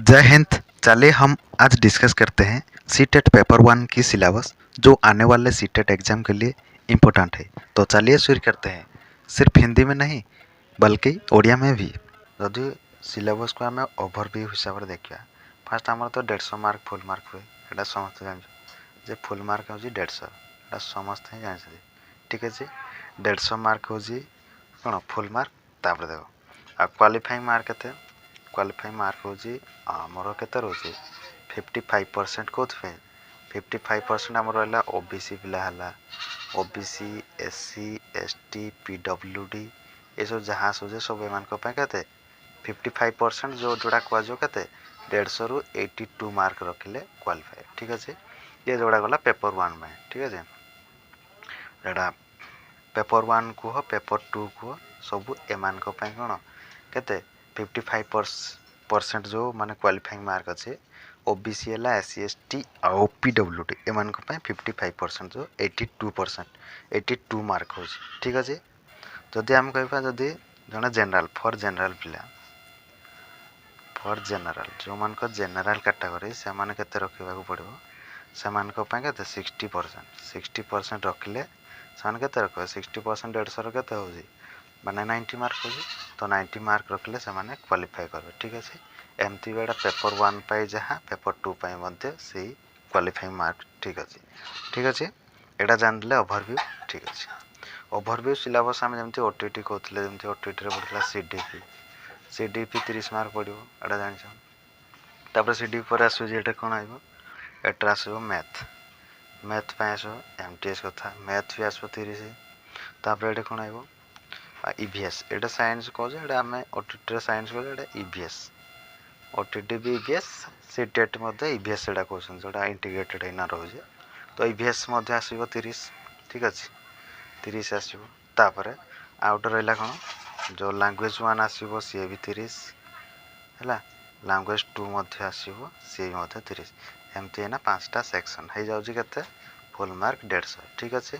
जय हिंद। चलिए हम आज डिस्कस करते हैं सीटेट पेपर 1 की सिलेबस जो आने वाले सीटेट एग्जाम के लिए इम्पोर्टेंट है। तो चलिए शुरू करते हैं, सिर्फ हिंदी में नहीं बल्कि ओडिया में भी। जदि सिलेबस को आम ओभरव्यू हिसाब से देखा, फास्ट आम तो 150 मार्क फुल मार्क हुए, यहाँ समस्त जान फुल मार्क हूँ 150, समस्ते ही जानते। ठीक अच्छे, 150 मार्क हूँ कौन फुल मार्क। तापर देख आ क्वालिफाइंग मार्क के क्वालिफाइंग मार्क हूँ आमर के रोचे 55% कौन 55% आम रहा ओबीसी पिला है, ओबीसी एससी एसटी पीडब्ल्यूडी ये सब जहाँ सूझे सब एम के 55% जो जोड़ा कहुए के 150 रु 82 मार्क रखिले क्वालिफाई। ठीक अच्छे, ये जोड़ा गला पेपर 1 में। ठीक अच्छे, जोड़ा पेपर 1 कह पेपर 2 कह सब एम कौन के 55% जो माने क्वालिफाइंग मार्क अच्छे ओबीसी है एससी एसटी आउ पीडब्ल्यूडी एम 55% जो 82% मार्क हो। ठीक अच्छे, जदि आम कह जदि जड़े जेनेल फॉर जेनेल पिला फॉर जेनेल जो मान जेनेल कैटेगरी से केते रखा पड़ो से 60% रखिले से रख 60% 150 के माने 90 मार्क हो, तो 90 मार्क रखिले से क्वालिफाई करेंगे। ठीक अच्छे, एमती बेटा पेपर 1 पाई जहाँ पेपर 2 पाई से क्वालिफाइंग मार्क। ठीक अच्छे, ठीक अच्छे, यहाँ जानले ओभरव्यू। ठीक अच्छे, ओभरव्यू सिलेबस आम जमी ओटीटी कहते जमी ओटीटी पड़ता सीडीपी, सीडीपी 30 मार्क पड़ो, यहाँ जान सीडीपी पर आसो कौन आटर आसो मैथ, मैथ आसो एमटीएस कथा मैथ भी आसो 30। तापर ये कौन आए ईवीएस, यहाँ साइंस कहे आम ओटीटी साइंस कहे ईवीएस, ओटीटी भी ईवीएस सीटेट ईवीएस यहाँ कहते जो इंटीग्रेटेड होना रोचे, तो ईवीएस आसो 30। ठीक अच्छे, 30 आसो। तापर आउट रहा कौन जो लैंग्वेज 1 आसो सी भी 30 है, लैंग्वेज 2 आसो सी भी 30, एमती है ना 5टा सेक्शन हो जाए फुल मार्क 150। ठीक अच्छे,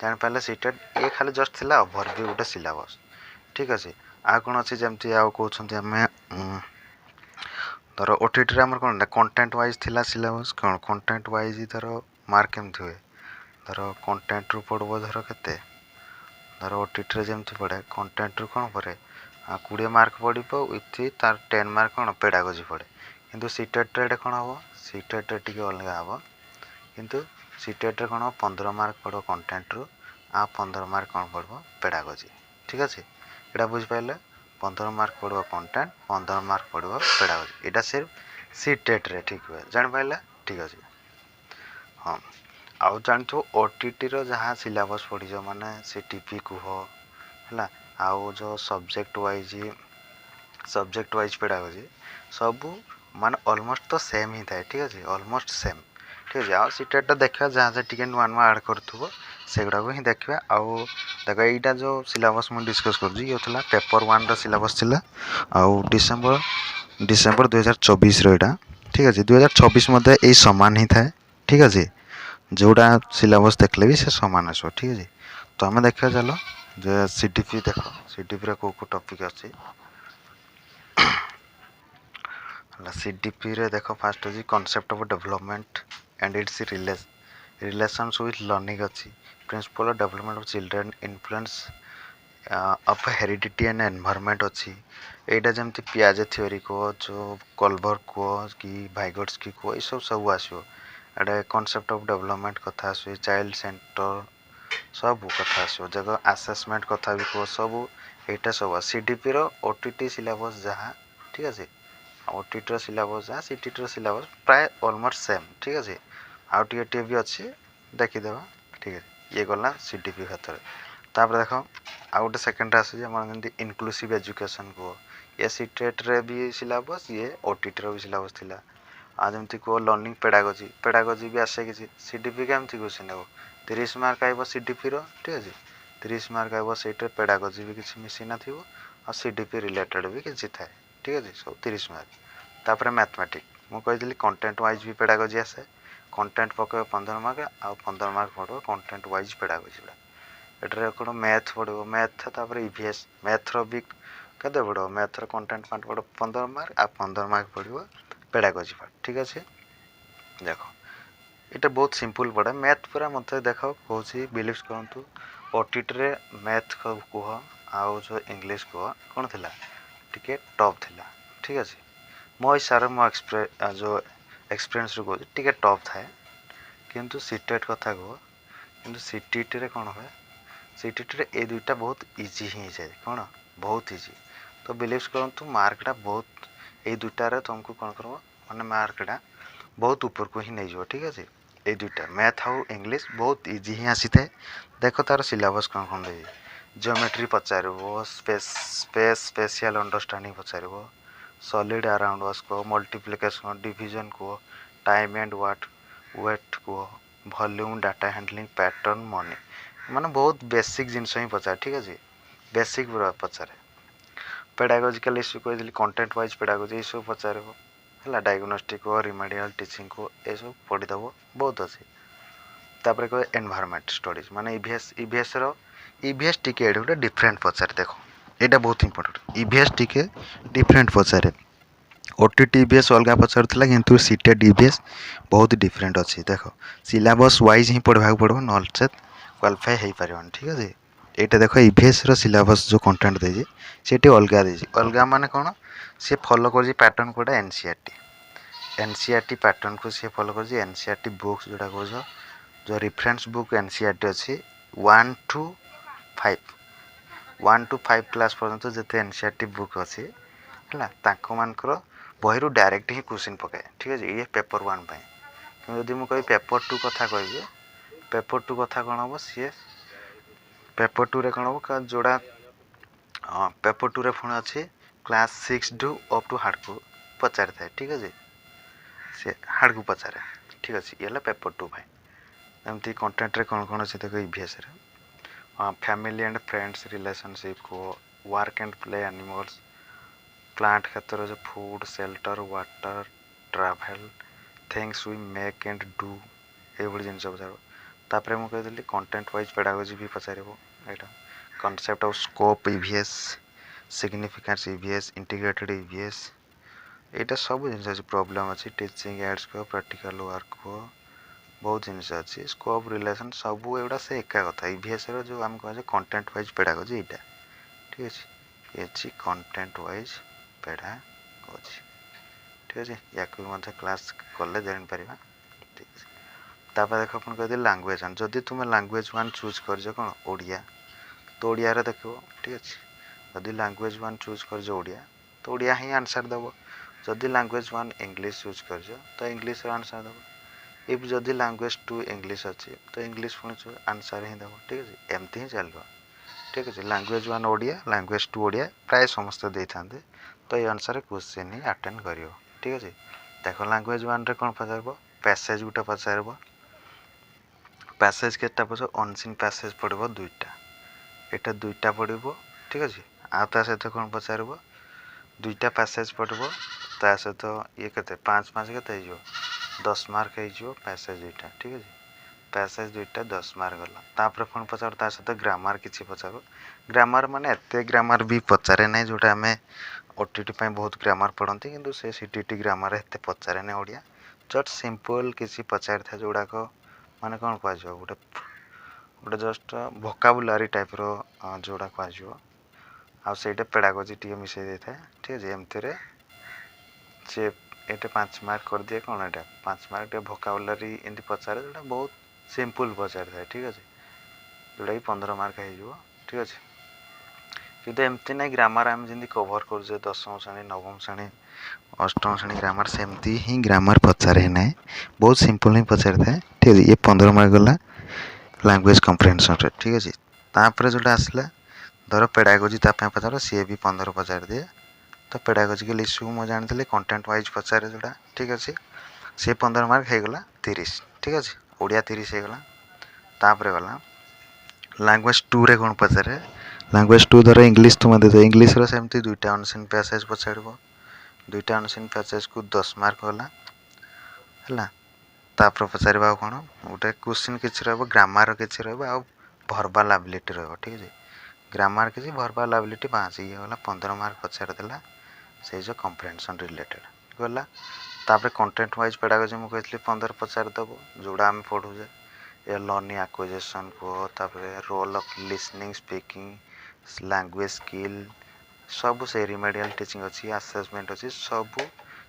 जापारे सीटेट ये खाली जस्ट थिला ओभरव्यू गोटे सिलेबस। ठीक अच्छे, आ कौन अच्छे जमती आउ कहते आम धर ओटीटी आम कौन कंटेंट वाइज थिला सिलेबस कौन कंटेंट वाइज धर मार्क केमती हुए धर कंटेंट रु पड़ो धर के धर ओटीटी जमती पड़े कंटेंट रु कौन पड़े 20 मार्क पड़ो विथ तार 10 मार्क कौन पेडागोजी पड़े, किंतु सीटेट रे कौन हम सीटेट रे टिके अलग हम, किंतु सीटेट रे कौन 15 मार्क पड़ो कंटेंट रु आ 15 मार्क कौन पड़ो पेडागोजी। ठीक अच्छे, यहाँ बुझिपारे 15 मार्क पड़ो कंटेंट 15 मार्क पड़ो पेडागोजी, यहाँ सिर्फ सीटेट रे। ठीक हुए जापारे। ठीक अच्छे, हाँ आउ जानते ओटीटी रो जहाँ सिलेबस पढ़ी माने से टीपी कह है आउ जो सब्जेक्ट वाइज पेडागोजी सब माने ऑलमोस्ट तो सेम ही थाए। ठीक अच्छे, ऑलमोस्ट सेम। ठीक अच्छे, आउ सीटेट देखा जहाँ से टी नुआ नुआ आड करूँ से गुड़ाक ही देखा। आउ देख यहाँ जो सिलेबस मुझे डिस्कस कर पेपर 1 रो सिलेबस थिला आउ डिसेम्बर 2024 यहाँ। ठीक अच्छे, 2024 यही सामान ही थाए। ठीक अच्छे, जोड़ा सिलेबस देखले भी से सामान आसो। ठीक अच्छे, तो आम देखा चलो जे सीडीपी देख सीडीपी कौ टॉपिक अच्छी सीडीपी रे देख फास्ट अच्छी concept of development and its relations with learning अच्छी principle of development of children influence of heredity and environment अच्छी यहाँ जमी पियाजे थ्योरी कह जो कलभर कह कि भाइगट्स की कह ये सब आसो, एडे कॉन्सेप्ट ऑफ डेवलपमेंट कथा आसो चाइल्ड सेंटर सब कथा आसो जगह आसेसमेंट कथा भी कह सब यहाँ सब सीडीपी रो ओटीटी सिलेबस जहाँ। ठीक अच्छे, ओटीटी रो सिलेबस जहाँ सीटीटी रो सिलेबस प्राय ऑलमोस्ट सेम। ठीक अच्छे, आउ टे भी अच्छी देखीदे। ठीक है, ये गला सीडीपी क्षेत्र। तापर देख आउ गोटे सेकेंड आसमि इनक्लूसिव एजुकेशन कह ये सीटेट रे भी सिलेबस ये ओटीटी रो भी सिलेबस थिला। आ जमती कह लर्निंग पेडागोजी पेडागोजी भी आसे कि सीडीपी केमती क्वेश्चन हो 30 मार्क आइब सीडीपी रो। ठीक अच्छे, 30 मार्क आइब से पेडागोजी भी किसी मिसी ना और सीडीपी रिलेटेड भी किसी थाए। ठीक अच्छे, सब 30 मार्क। तापर मैथमेटिक मुझे कंटेंट वाइज भी पेडागोजी आसे, कंटेंट पकड़ 15 मार्क आउ 15 मार्क पड़ो कंटेंट वाइज पेडागोजी एटार कौन मैथ पड़ो मैथ तापर ईवीएस मैथ्र भी के पड़ो मैथ्र कंटेंट पार्ट पड़ो 15 मार्क आ 15 मार्क पड़ो पेडागोजी पार्ट ठीक अच्छे देख এটা ବହୁତ ସିମ୍ପଲ୍ ପଢ଼ା ମ୍ୟାଥ୍ ପୁରା ମୋତେ ଦେଖ କହୁଛି ବିଲିଭ୍ କରନ୍ତୁ ଓଟିଟିରେ ମ୍ୟାଥ୍ କୁହ ଆଉ ଯେଉଁ ଇଂଲିଶ କୁହ କ'ଣ ଥିଲା ଟିକେ ଟପ୍ ଥିଲା ଠିକ୍ ଅଛି ମୋ ହିସାବରେ ମୋ ଯେଉଁ ଏକ୍ସପିରିଏନ୍ସରୁ କହୁଛି ଟିକେ ଟପ୍ ଥାଏ କିନ୍ତୁ ସିଟେଟ୍ କଥା କୁହ କିନ୍ତୁ ସିଟିଟିରେ କ'ଣ ହୁଏ ସିଟିଟିରେ ଏ ଦୁଇଟା ବହୁତ ଇଜି ହିଁ ହେଇଯାଏ କ'ଣ ବହୁତ ଇଜି ତ ବିଲିଭ୍ କରନ୍ତୁ ମାର୍କଟା ବହୁତ ଏଇ ଦୁଇଟାରେ ତୁମକୁ କ'ଣ କରିବ ମାନେ ମାର୍କଟା ବହୁତ ଉପରକୁ ହିଁ ନେଇଯିବ ଠିକ୍ ଅଛି এই দুইটা ম্যাথ ଆଉ ଇଂଲିଶ ବହୁତ ଇଜି ହିଁ ଆସିଥାଏ ଦେଖ ତାର ସିଲାବସ୍ କ'ଣ କ'ଣ ଦେଇଛି ଜିଓମେଟ୍ରି ପଚାରିବ ସ୍ପେସିଆଲ୍ ଅଣ୍ଡରଷ୍ଟାଣ୍ଡିଂ ପଚାରିବ ସଲିଡ୍ ଆରାଉଣ୍ଡ ୱାସ୍ କୁହ ମଲ୍ଟିପ୍ଲିକେସନ୍ ଡିଭିଜନ୍ କୁହ ଟାଇମ୍ ଆଣ୍ଡ ୱେଟ୍ କୁହ volume data handling pattern money ମାନେ ବହୁତ ବେସିକ୍ ଜିନିଷ ହିଁ ପଚାରେ ଠିକ୍ ଅଛି ବେସିକ୍ ପୁରା ପଚାରେ ପେଡାଗୋଜିକାଲ ଇସ୍ୟୁ କହିଥିଲି କଣ୍ଟେଣ୍ଟ ୱାଇଜ୍ ପେଡାଗୋଜି ଏସବୁ ପଚାରିବ ହେଲା ଡାୟଗ୍ନୋଷ୍ଟିକ୍ କୁହ ରିମେଡିଆଲ୍ ଟିଚିଂ କୁହ ଏସବୁ ପଢ଼ିଦେବ ବହୁତ ଅଛି ତାପରେ କହିବେ ଏନଭାयरमेंट ଷ୍ଟଡିଜ୍ ମାନେ ଇଭିଏସ୍ର ଇଭିଏସ୍ ଟିକେ ଏଠି ଗୋଟେ ଡିଫରେଣ୍ଟ ପଚାରେ ଦେଖ ଏଇଟା ବହୁତ ଇମ୍ପୋର୍ଟାଣ୍ଟ ଇଭିଏସ୍ ଟିକେ ଡିଫରେଣ୍ଟ ପଚାରେ ଓଟିଟି ଇଭିଏସ୍ ଅଲଗା ପଚାରୁଥିଲା କିନ୍ତୁ ସିଟେଟ୍ ଇଭିଏସ୍ ବହୁତ ଡିଫରେଣ୍ଟ ଅଛି ଦେଖ ସିଲାବସ୍ ୱାଇଜ୍ ହିଁ ପଢ଼ିବାକୁ ପଡ଼ିବ ନଚେତ୍ କ୍ୱାଲିଫାଏ ହେଇପାରିବନି ଠିକ୍ ଅଛି ଏଇଟା ଦେଖ ଇଭିଏସ୍ର ସିଲାବସ୍ ଯେଉଁ କଣ୍ଟେଣ୍ଟ ଦେଇଛି ସେଠି ଅଲଗା ଦେଇଛି ଅଲଗା ମାନେ କ'ଣ ସେ ଫଲୋ କରୁଛି ପ୍ୟାଟର୍ନ କୋଉଟା एनसीईआरटी पैटर्न को सी फॉलो कर एनसीईआरटी बुक्स जोड़ा कौच जो रेफरेंस बुक एनसीईआरटी अच्छी 1 to 5 क्लास पर्यंत जिते एनसीईआरटी बुक अच्छी है मानकर बही रू डायरेक्ट ही क्वेश्चन पकाए ठीक है ये पेपर 1 कि जदि मुझे पेपर 2 कथा कह पेपर 2 कथा कौन हम सी पेपर 2 रे कौन हम जोड़ा पेपर 2 रे पुणी अच्छी class 6 to up to hard को पचारि था ठीक है से हार्ड को पचारे ठीक अच्छे ये पेपर 2 भाई एमती कंटेंट रे कौन कौन अच्छे देखो ईवीएस रे फैमिली एंड फ्रेंड्स रिलेशनशिप को work and play animals plant क्षेत्र जो food shelter water travel things we make and do ये जिन पचार तापर मुझे कहती कंटेंट वाइज पेडागोजी भी पचार यहाँ concept of scope EVS significance EVS integrated EVS यहाँ सब जिन प्रोब्लेम अच्छी टीचिंग एड्स को प्रैक्टिकल वर्क को बहुत जिन अच्छी स्कोप रिलेशन सब एगुड़ा से एका कथा ईवीएस जो आम कहे कंटेंट वाइज पेडागोजी यहाँ ठीक अच्छे ये कंटेंट वाइज पेडागोजी ठीक अच्छे या क्लास कले जापर ठीक है तापर देख पुणी कहते लांगुएज वन जदि तुम लांगुएज वन चूज कर कौन ओडिया तो ओडिया देख ठीक अच्छे जदि लांगुएज वन चूज कर ओडिया तो ओडिया ही आंसर दब जदि लैंग्वेज 1 इंग्लिश यूज कर तो इंग्लिश आंसर दब इफ जदि लैंग्वेज 2 इंग्लिश अच्छी तो इंग्लिश पुणी आंसर ही दब ठीक है एमती ही चलो ठीक है लैंग्वेज 1 ओडिया लैंग्वेज 2 ओडिया प्राय समस्ते दे था तो ये अनुसार क्वेश्चन ही अटेंड कर ठीक है देख लैंग्वेज 1 रे कौन पचार पैसेज गोटे पचार पैसेज के अनसीन पैसेज पड़ो दुईटा यहाँ दुईटा पड़ो ठीक अच्छे आता सहित कौन पचार दुईटा पैसेज पड़ो ता सहित ये के 5 के 10 मार्क हो पैसेज दुईटा ठीक है पैसेज दुईटा 10 मार्क गला तापर पुणी पचार ता सहित ग्रामर किसी पचार ग्रामर माने एते ग्रामर भी पचारे ना जोटा आम ओटीटी बहुत ग्रामर पढ़ती किंतु से सीटीटी ग्रामर एते पचारे ना ओडिया जस्ट सिंपल किसी पचार था जोड़ाक माने कौन कह गोटे गोटे जस्ट भोकाबुलारी टाइप जोड़ा कह आईटा पेडागोजी टी मिसई दे था ठीक है एमती सी ये 5 मार्क कर दिए कौन यहाँ 5 मार्क भोकाबुलारी एमती पचारे जोटा बहुत सिंपल पचार था ठीक अच्छे जोटा कि 15 मार्क हो ठीक अच्छे किंतु एमती ना ग्रामर आम जमी कभर कर 10वीं श्रेणी 9वीं श्रेणी 8वीं श्रेणी ग्रामर सेमती ही ग्रामर पचारे ना बहुत सिंपल ही पचार था ठीक है ये 15 मार्क गला लैंग्वेज कम्प्रिहेंशन ठीक अच्छे तापर जोटा आसला धर पेडागोजी पचार सी भी 15 पचार दिए तो पेडागोजिकल इश्यू मुझे जानी कंटेंट वाइज पचारे जोड़ा ठीक अच्छे सी 15 मार्क होगला 30 ठीक अच्छे ओडिया 30 होगला तापर गला लैंग्वेज 2 रे कौन पचारे लैंग्वेज 2 धर इंग्लिश तुम दे इंग्लिश सेमती दुईटा अनसीन पैसेज पचार दुईटा अनसीन पैसेज को 10 मार्क गला है तापर पचार कौन गोटे क्वेश्चन किसी ग्रामर किसी भर्बाल एबिलिटी ठीक है ग्रामर किसी भर्बाल एबिलिटी 5 ये गला 15 मार्क पचार देला से जो कम्प्रिहेंशन रिलेटेड गला तापर कंटेंट वाइज पेडागोजी मु कहली 15 पचार दबो जोड़ा आम पढ़ुजे ए लर्निंग एक्विजिशन को तापर role of listening speaking language skill सब से रिमेडियल टीचिंग अच्छी असेसमेंट अच्छी सब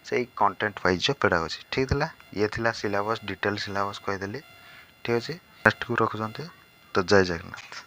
से कंटेंट वाइज जो पेडागोजी ठीक है ये थिला सिलेबस डिटेल सिलेबस कहीदेली ठीक अच्छे नेक्स्ट को रखुंते तो जय जगन्नाथ।